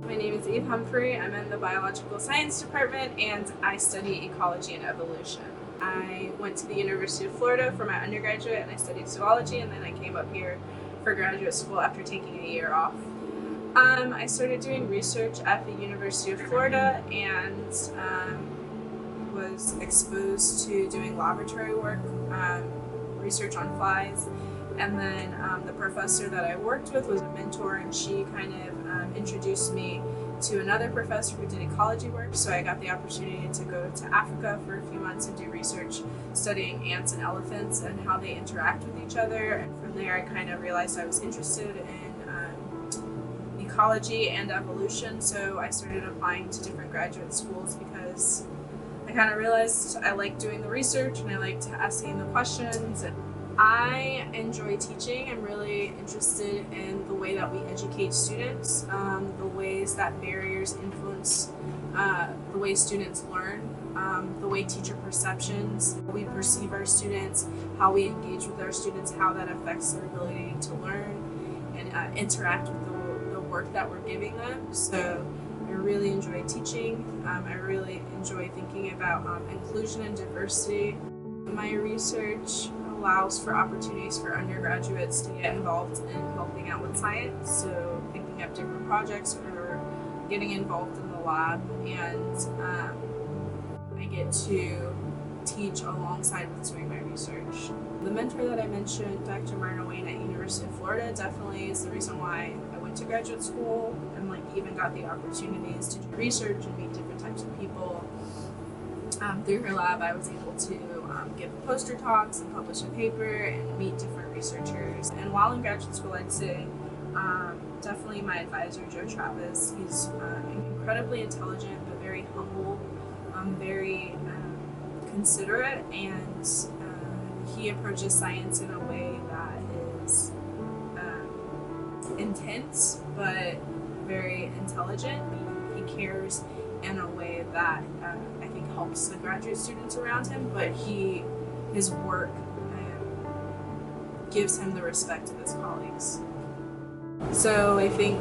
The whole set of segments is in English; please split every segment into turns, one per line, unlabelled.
My name is Humphrey. I'm in the biological science department and I study ecology and evolution. I went to the University of Florida for my undergraduate and I studied zoology, and then I came up here for graduate school after taking a year off. I started doing research at the University of Florida and was exposed to doing laboratory work, research on flies. And then the professor that I worked with was a mentor, and she kind of introduced me to another professor who did ecology work. So I got the opportunity to go to Africa for a few months and do research studying ants and elephants and how they interact with each other. And from there I kind of realized I was interested in ecology and evolution. So I started applying to different graduate schools because I kind of realized I liked doing the research and I liked asking the questions. And I enjoy teaching. I'm really interested in the way that we educate students, the ways that barriers influence the way students learn, the way teacher perceptions, how we perceive our students, how we engage with our students, how that affects their ability to learn and interact with the work that we're giving them. So I really enjoy teaching. I really enjoy thinking about inclusion and diversity. My research allows for opportunities for undergraduates to get involved in helping out with science, so picking up different projects or getting involved in the lab, and I get to teach alongside with doing my research. The mentor that I mentioned, Dr. Marta Wayne at University of Florida, definitely is the reason why I went to graduate school and even got the opportunities to do research and meet different types of people. Through her lab, I was able to give poster talks and publish a paper and meet different researchers. And while in graduate school, I'd say definitely my advisor, Joe Travis. He's incredibly intelligent, but very humble, very considerate, and he approaches science in a way that is intense, but very intelligent. He cares in a way that I think helps the graduate students around him, but his work gives him the respect of his colleagues. So I think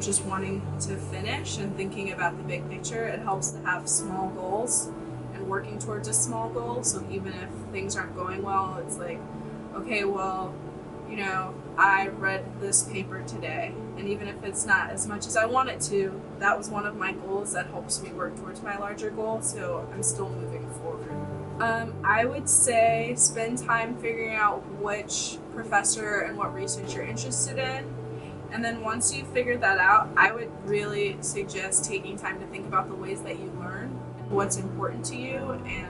just wanting to finish and thinking about the big picture, it helps to have small goals and working towards a small goal. So even if things aren't going well, it's like, okay, well, I read this paper today, and even if it's not as much as I want it to, that was one of my goals that helps me work towards my larger goal, so I'm still moving forward. I would say spend time figuring out which professor and what research you're interested in, and then once you figure that out, I would really suggest taking time to think about the ways that you learn and what's important to you, and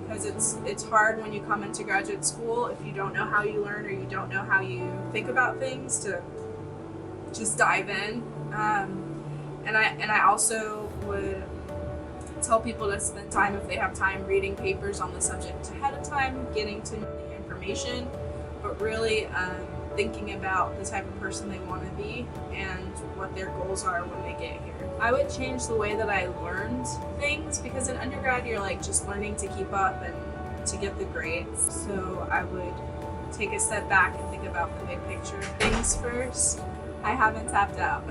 because it's hard when you come into graduate school if you don't know how you learn or you don't know how you think about things to just dive in. And I also would tell people to spend time, if they have time, reading papers on the subject ahead of time, getting to know the information, but really thinking about the type of person they want to be and what their goals are when they get here. I would change the way that I learned things, because in undergrad you're just learning to keep up and to get the grades. So I would take a step back and think about the big picture things first. I haven't tapped out.